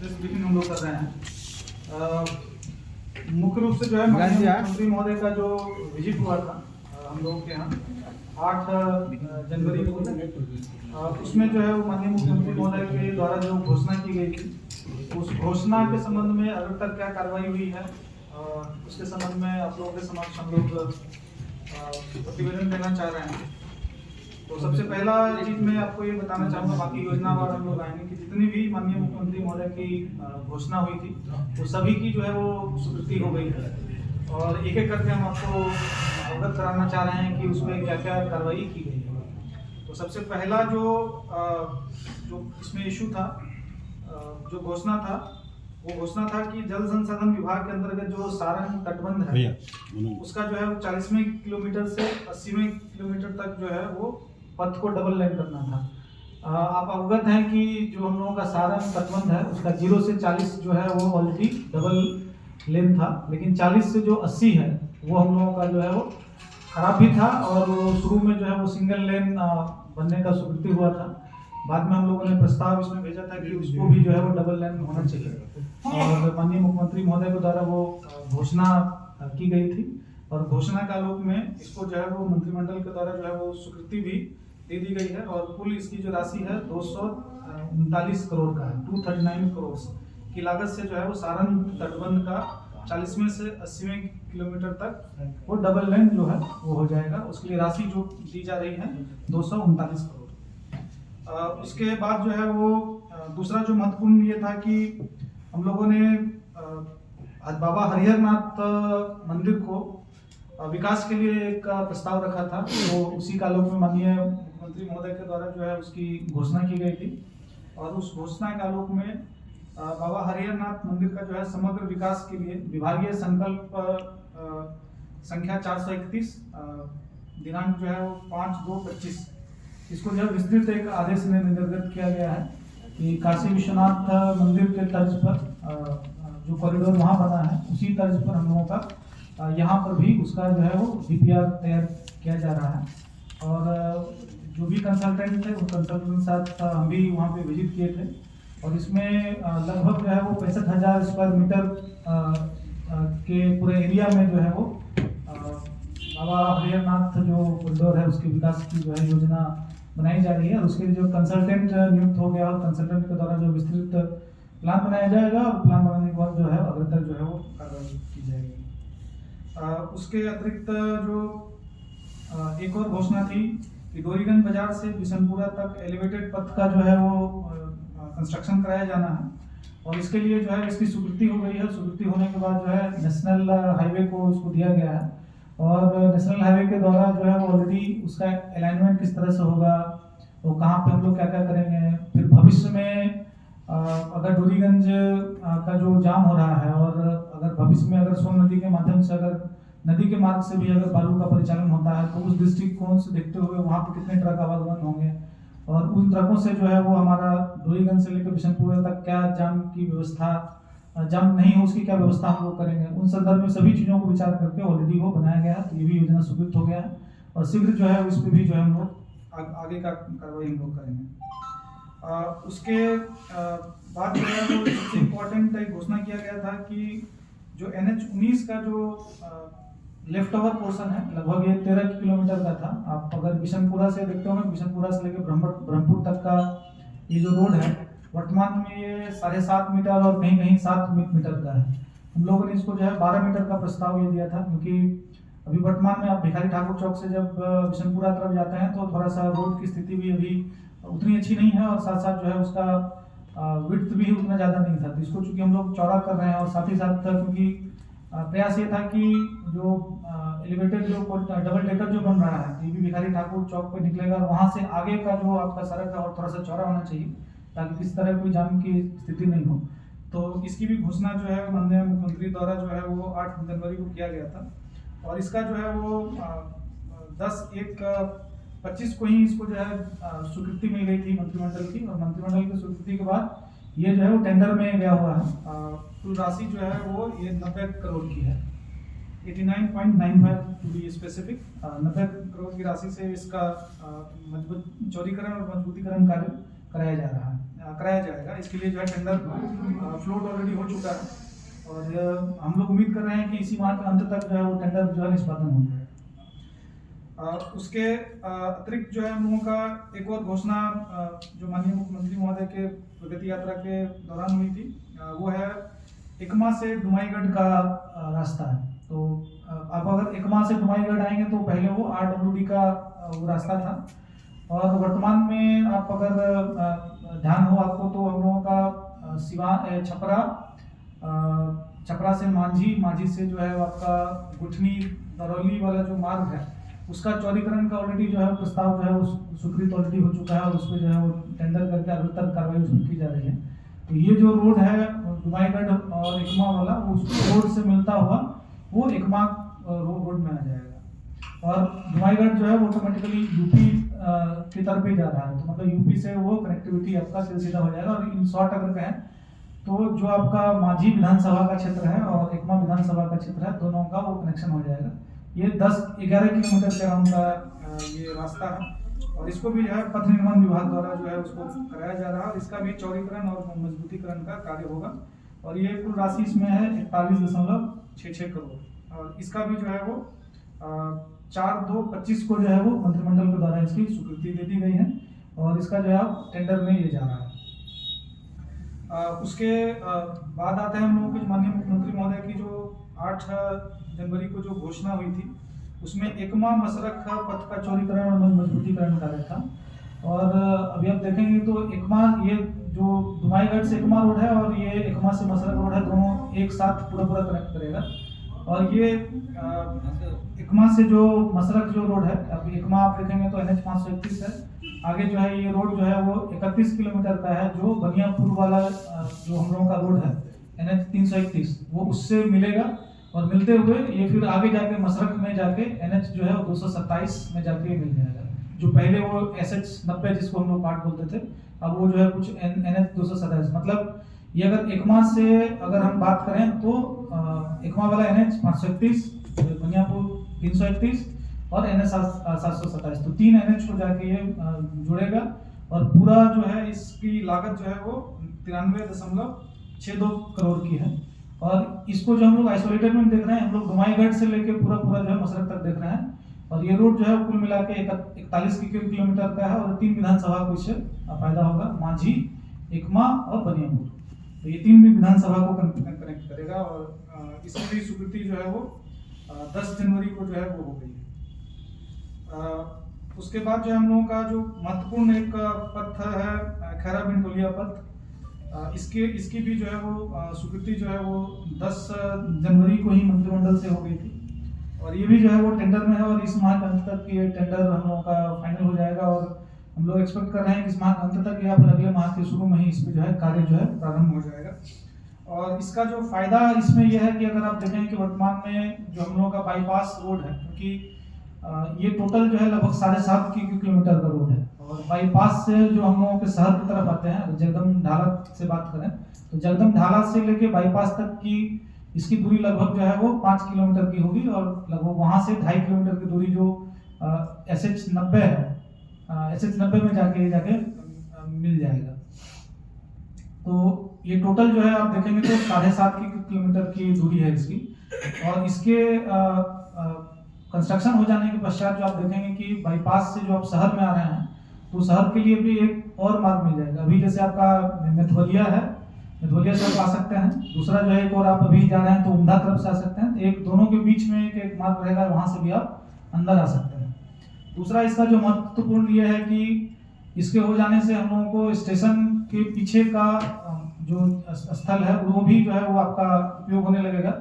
Press briefing हम लोग कर रहे हैं। मुख्य रूप से जो है माननीय मुख्यमंत्री महोदय का जो विजिट हुआ था हम लोगों के यहाँ 8 जनवरी को, उसमें जो है वो माननीय मुख्यमंत्री महोदय के द्वारा जो घोषणा की गई थी, उस घोषणा के संबंध में अभी तक क्या कार्रवाई हुई है उसके संबंध में आप लोगों के समक्ष हम लोग प्रतिवेदन देना चाह रहे हैं। तो सबसे पहला चीज मैं आपको ये बताना चाहूँगा, बाकी योजनावार हम लोग आएंगे कि जितनी भी माननीय मुख्यमंत्री महोदय की घोषणा हुई थी वो सभी की जो है वो स्वीकृति हो गई है और एक एक करके हम आपको अवगत कराना चाह रहे हैं कि उसमें क्या क्या कार्रवाई की गई है। तो सबसे पहला जो इसमें इशू था, जो घोषणा था, वो घोषणा था कि जल संसाधन विभाग के अंतर्गत जो सारण तटबंध है उसका जो है वो 40वें किलोमीटर से 80वें किलोमीटर तक जो है वो पथ को डबल लेन करना था। आप अवगत हैं कि जो हम लोगों का सारण तटबंध है उसका 0 से 40 जो है वो ऑलरेडी डबल लेन था, लेकिन 40 से जो 80 है वो हम लोगों का जो है वो खराब भी था और वो शुरू में जो है वो सिंगल लेन बनने का स्वीकृति हुआ था। बाद में हम लोगों ने प्रस्ताव इसमें भेजा था कि उसको भी जो है वो डबल लेन होना चाहिए और माननीय मुख्यमंत्री महोदय के द्वारा वो घोषणा की गई थी और घोषणा के आलोक में इसको जो है वो मंत्रिमंडल के द्वारा जो है वो स्वीकृति भी दे दी गई है और कुल इसकी जो राशि है 239 करोड़ का है, 239 करोड़ की लागत से जो है वो सारण तटबंध का 40वें से 80वें किलोमीटर तक वो डबल लेन जो है वो हो जाएगा। उसके लिए राशि जो दी जा रही है 239 करोड़। उसके बाद जो है वो दूसरा जो महत्वपूर्ण ये था कि हम लोगों ने आज बाबा हरिहरनाथ मंदिर को विकास के लिए एक प्रस्ताव रखा था, तो उसी का आलोक में माननीय मुख्यमंत्री महोदय के द्वारा जो है उसकी घोषणा की गई थी और उस घोषणा के आलोक में बाबा हरिहरनाथ मंदिर का जो है समग्र विकास के लिए विभागीय संकल्प संख्या 431 दिनांक जो है वो 5/2/25 इसको जो है विस्तृत एक आदेश में निर्गत किया गया है कि काशी विश्वनाथ मंदिर के तर्ज पर जो कॉरिडोर वहाँ बना है उसी तर्ज पर हम लोगों का यहाँ पर भी उसका जो है वो DPR तैयार किया जा रहा है और जो भी कंसल्टेंट थे उन कंसल्टेंट के साथ हम भी वहाँ पे विजिट किए थे और इसमें लगभग जो है वो 65,000 स्क्वायर मीटर के पूरे एरिया में जो है वो बाबा हरिहरनाथ जो कॉरिडोर है उसके विकास की जो है योजना बनाई जा रही है और उसके लिए जो कंसल्टेंट नियुक्त हो गया और कंसल्टेंट के द्वारा जो विस्तृत प्लान बनाया जाएगा और प्लान बनाने के बाद जो है अगर तक जो है वो कार्रवाई की जाएगी। उसके अतिरिक्त जो एक और घोषणा थी कि डोरीगंज बाजार से बिशनपुरा तक एलिवेटेड पथ का जो है वो कंस्ट्रक्शन कराया जाना है और इसके लिए जो है इसकी स्वीकृति हो गई है। स्वीकृति होने के बाद जो है नेशनल हाईवे को उसको दिया गया है और नेशनल हाईवे के द्वारा जो है वो ऑलरेडी उसका अलाइनमेंट किस तरह से होगा, तो कहाँ पे हम लोग क्या क्या करेंगे, फिर भविष्य में अगर डोरीगंज का जो जाम हो रहा है और अगर भविष्य में अगर सोन नदी के माध्यम से अगर नदी के मार्ग से भी अगर बालू का परिचालन होता है तो उस दृष्टिकोण से देखते हुए वहाँ पे कितने ट्रक आवागमन होंगे और उन ट्रकों से जो है वो हमारा डोरीगंज से लेकर बिशनपुरा तक क्या जाम की व्यवस्था, जाम नहीं हो उसकी क्या व्यवस्था हम लोग करेंगे, उन संदर्भ में सभी चीज़ों को विचार करके ऑलरेडी वो बनाया गया है। तो ये भी योजना स्वीकृत हो गया है और शीघ्र जो है इस पर भी जो है हम लोग आगे का कार्रवाई हम लोग करेंगे। उसके बाद जो है वो सबसे इम्पोर्टेंट एक घोषणा किया गया था कि जो NH-19 का जो लेफ्ट ओवर पोर्शन है लगभग ये 13 किलोमीटर का था। आप अगर बिशनपुरा से देखते होंगे, बिशनपुरा से लेकर ब्रह्मपुर तक का ये जो रोड है वर्तमान में ये 7.5 मीटर और कहीं कहीं 7 मीटर का है। हम लोगों ने इसको जो है 12 मीटर का प्रस्ताव ये दिया था क्योंकि अभी वर्तमान में आप भिखारी ठाकुर चौक से जब बिशनपुरा तरफ जाते हैं तो थोड़ा सा रोड की स्थिति भी अभी उतनी अच्छी नहीं है और साथ साथ जो है उसका विड्थ भी उतना ज़्यादा नहीं था। तो इसको चूँकि हम लोग चौड़ा कर रहे हैं और साथ ही साथ क्योंकि प्रयास ये था कि जो एलिवेटेड जो डबल डेकर जो बन रहा है ये भी भिखारी ठाकुर चौक पे निकलेगा और वहाँ से आगे का जो आपका सड़क है और थोड़ा सा चौड़ा होना चाहिए ताकि किसी तरह कोई जाम की स्थिति नहीं हो। तो इसकी भी घोषणा जो है माननीय मुख्यमंत्री द्वारा जो है वो 8 जनवरी को किया गया था और इसका जो है वो 10/1/25 को ही इसको जो है स्वीकृति मिल गई थी मंत्रिमंडल की और मंत्रिमंडल की स्वीकृति के बाद ये जो है वो टेंडर में गया हुआ है। कुल राशि जो है वो ये 90 करोड़ की है, 89.95 टू बी स्पेसिफिक। 90 करोड़ की राशि से इसका चौड़ीकरण और मजबूतीकरण कार्य कराया जा रहा है। कराया जाएगा। इसके लिए जो है टेंडर फ्लोट ऑलरेडी हो चुका है और हम लोग उम्मीद कर रहे हैं कि इसी माह के अंत तक जो है वो टेंडर जो है निष्पादन हो जाएगा। उसके अतिरिक्त जो है हम लोगों का एक और घोषणा जो माननीय मुख्यमंत्री महोदय के प्रगति यात्रा के दौरान हुई थी, वो है एकमा से डुमाईगढ़ का रास्ता है। तो आप अगर एकमा से डुमाईगढ़ आएंगे तो पहले वो RWD का वो रास्ता था और वर्तमान में आप अगर ध्यान हो आपको तो हम लोगों का छपरा से मांझी से जो है आपका गुठनी दरौली वाला जो मार्ग है उसका चौड़ीकरण का ऑलरेडी जो है प्रस्ताव जो है वो स्वीकृत ऑलरेडी हो चुका है और उस पर जो है वो टेंडर करके अभी तक कार्रवाई उसमें की जा रही है। तो ये जो रोड है डुमाईगढ़ और एकमा वाला उस रोड से मिलता हुआ वो एकमा रोड में आ जाएगा और डुमाईगढ़ जो है वो ऑटोमेटिकली यूपी की तरफ ही जा रहा है। तो मतलब यूपी से वो कनेक्टिविटी आपका सीधा हो जाएगा और इन शॉर्ट अगर कहें तो जो आपका मांझी विधानसभा का क्षेत्र है और एकमा विधानसभा का क्षेत्र है दोनों का वो कनेक्शन हो जाएगा। ये 10-11 किलोमीटर के अराउंड का ये रास्ता है और इसको भी जो है पथ निर्माण विभाग द्वारा जो है उसको कराया जा रहा है और इसका भी चौड़ीकरण और मजबूतीकरण का कार्य होगा और ये कुल राशि इसमें है 41.66 करोड़ और इसका भी जो है वो 4/2/25 को जो है वो मंत्रिमंडल के द्वारा इसकी स्वीकृति दे दी गई है और इसका जो है टेंडर में ये जा रहा है। उसके बाद आते हैं हम लोगों के माननीय मुख्यमंत्री महोदय की जो 8 जनवरी को जो घोषणा हुई थी उसमें एकमा मसरख पथ का चौड़ीकरण और मजबूतीकरण कार्य था और अभी आप देखेंगे तो एकमा ये जो डुमाईगढ़ से एकमा रोड है और ये एकमा से मसरख रोड है, दोनों एक साथ पूरा कनेक्ट करेगा और ये एकमा से जो मसरख जो रोड है अभी एकमा आप देखेंगे तो NH 531 है, आगे जो है ये रोड जो है वो 31 किलोमीटर का है जो बनियापुर वाला जो हम लोगों का रोड है NH 331 वो उससे मिलेगा और मिलते हुए ये फिर आगे जाके मसरख में जाके NH जो है 227 में जाके मिल जाएगा। जो पहले वो SH 90 जिसको हम लोग पार्ट बोलते थे अब वो जो है कुछ NH 227 मतलब ये अगर एकमा से अगर हम बात करें तो एकमा वाला NH 531 बनियापुर 331 और NH 727 तो 3 NH को जाके ये जुड़ेगा और पूरा जो है इसकी लागत जो है वो 93.62 करोड़ की है और इसको जो हम लोग आइसोलेटेड में देख रहे हैं हम लोग डुमाईगढ़ से लेके पूरा जो है मसरख तक देख रहे हैं और ये रोड जो है कुल मिला के 41 किलोमीटर का है और 3 विधानसभा को इससे फायदा होगा, मांझी, एकमा और बनियापुर। तो ये 3 भी विधानसभा को कनेक्ट करेगा और इसकी भी स्वीकृति जो है वो 10 जनवरी को जो है वो हो गई है। उसके बाद जो हम लोगों का जो महत्वपूर्ण एक पथ है खैरा बिंटोलिया पथ, इसकी भी जो है वो स्वीकृति जो है वो 10 जनवरी को ही मंत्रिमंडल से हो गई थी और ये भी जो है वो टेंडर में है और इस माह के अंत तक ये टेंडर हम लोगों का फाइनल हो जाएगा और हम लोग एक्सपेक्ट कर रहे हैं कि इस माह के अंत तक या फिर अगले माह के शुरू में ही इस पे जो है कार्य जो है प्रारंभ हो जाएगा। और इसका जो फायदा इसमें यह है कि अगर आप देखें कि वर्तमान में जो हम लोगों का बाईपास रोड है क्योंकि ये टोटल जो है लगभग 7.5 किलोमीटर का रोड है और बाईपास से जो हम लोगों के शहर की तरफ आते हैं जगदम ढाला से बात करें तो जगदम ढाला से लेके बाईपास तक की इसकी दूरी लगभग जो है वो 5 किलोमीटर की होगी और लगभग वहां से 2.5 किलोमीटर की दूरी जो SH 90 है SH 90 में जाके मिल जाएगा। तो ये टोटल जो है आप देखेंगे तो 7.5 किलोमीटर की दूरी है इसकी और इसके कंस्ट्रक्शन हो जाने के पश्चात जो आप देखेंगे कि बाईपास से जो आप शहर में आ रहे हैं तो शहर के लिए भी एक और मार्ग मिल जाएगा। अभी जैसे आपका मेथवलिया है, मेथवलिया से आप आ सकते हैं, दूसरा जो है एक और आप अभी जा रहे हैं तो उमदा तरफ से आ सकते हैं, तो एक दोनों के बीच में एक मार्ग रहेगा, वहां से भी आप अंदर आ सकते हैं। दूसरा इसका जो महत्वपूर्ण ये है कि इसके हो जाने से हम लोगों को स्टेशन के पीछे का जो स्थल है वो भी जो है वो आपका उपयोग होने लगेगा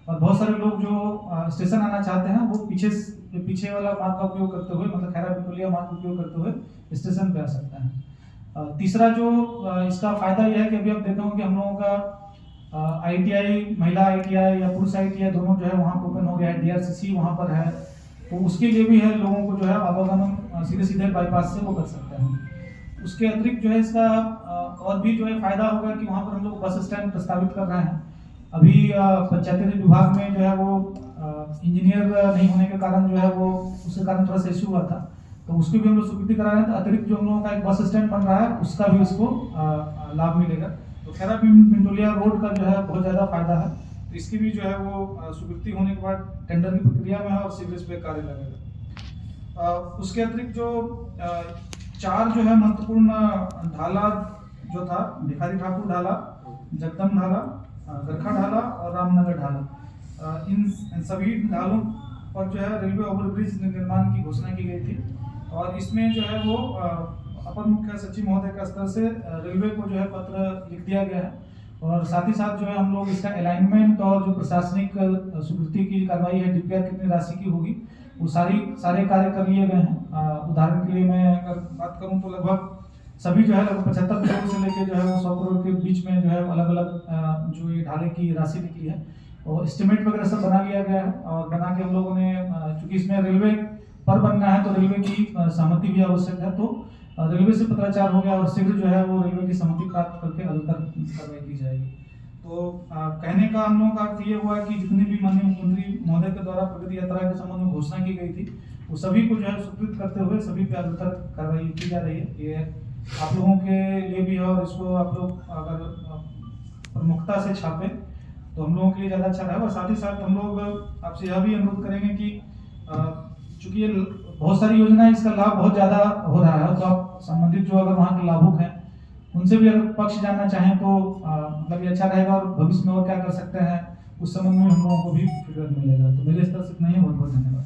और बहुत सारे लोग जो स्टेशन आना चाहते हैं वो पीछे वाला मार्ग का उपयोग करते हुए मतलब खैरा बिंटोलिया मार्ग का उपयोग करते हुए स्टेशन पे आ सकते हैं। तीसरा जो इसका फायदा यह है कि अभी आप देखा होंगे हम लोगों का ITI महिला ITI या पुरुष ITI दोनों जो है वहाँ पर ओपन हो गया है, DRCC वहाँ पर है, तो उसके लिए भी है लोगों को जो है आवागमन सीधे बाईपास से वो कर सकते हैं। उसके अतिरिक्त जो है इसका और भी जो है फायदा होगा कि वहाँ पर हम लोग बस स्टैंड प्रस्तावित कर रहे हैं। अभी पंचायती विभाग में जो है वो इंजीनियर नहीं होने के कारण जो है वो उसके कारण थोड़ा सा इश्यू हुआ था, तो उसकी भी हम लोग स्वीकृति करा रहे हैं। तो अतिरिक्त जो हम लोगों का एक बस स्टैंड बन रहा है उसका भी उसको लाभ मिलेगा। तो खैरा पिंटोलिया रोड का जो है बहुत ज़्यादा फायदा है। तो इसकी भी जो है वो स्वीकृति होने के बाद टेंडर की प्रक्रिया में है और शीघ्र इस पर कार्य लगेगा। उसके अतिरिक्त जो 4 जो है महत्वपूर्ण ढाला जो था, भिखारी ठाकुर ढाला, जगदम ढाला, गरखा ढाला और रामनगर ढाला, इन सभी ढालों पर जो है रेलवे ओवरब्रिज निर्माण की घोषणा की गई थी। और इसमें जो है वो अपर मुख्य सचिव महोदय का स्तर से रेलवे को जो है पत्र लिख दिया गया है। और साथ ही साथ जो है हम लोग इसका अलाइनमेंट और जो प्रशासनिक स्वीकृति की कार्रवाई है, डीपीआर कितनी राशि की होगी, वो सारे कार्य कर लिए गए हैं। उदाहरण के लिए मैं अगर बात करूं तो लगभग सभी जो है लगभग 75 करोड़ से लेकर जो है वो 100 करोड़ के बीच में जो है अलग अलग जो ये ढाले की राशि निकली है और एस्टिमेट वगैरह सब बना लिया गया है। और बना के हम लोगों ने, चूंकि इसमें रेलवे पर बनना है तो रेलवे की सहमति भी आवश्यक है, तो रेलवे से पत्राचार हो गया और शीघ्र जो है वो रेलवे की सहमति प्राप्त करके अग्रतर कार्रवाई की जाएगी। तो कहने का हम लोगों का अर्थ ये हुआ कि जितनी भी माननीय मुख्यमंत्री महोदय के द्वारा प्रगति यात्रा के संबंध में घोषणा की गई थी वो सभी को जो है स्वीकृत करते हुए सभी पे अग्रतर कार्रवाई की जा रही है। ये आप लोगों के लिए भी है और इसको आप लोग अगर प्रमुखता से छापे तो हम लोगों के लिए ज़्यादा अच्छा रहेगा। और साथ ही साथ हम लोग आपसे यह भी अनुरोध करेंगे कि चूंकि ये बहुत सारी योजनाएं, इसका लाभ बहुत ज़्यादा हो रहा है, तो आप संबंधित जो अगर वहाँ के लाभुक हैं उनसे भी अगर पक्ष जानना चाहें तो मतलब ये अच्छा रहेगा। और भविष्य में और क्या कर सकते हैं उस संबंध में हम लोगों को भी फीडबैक मिलेगा। तो मेरे स्तर से इतना ही, बहुत बहुत धन्यवाद।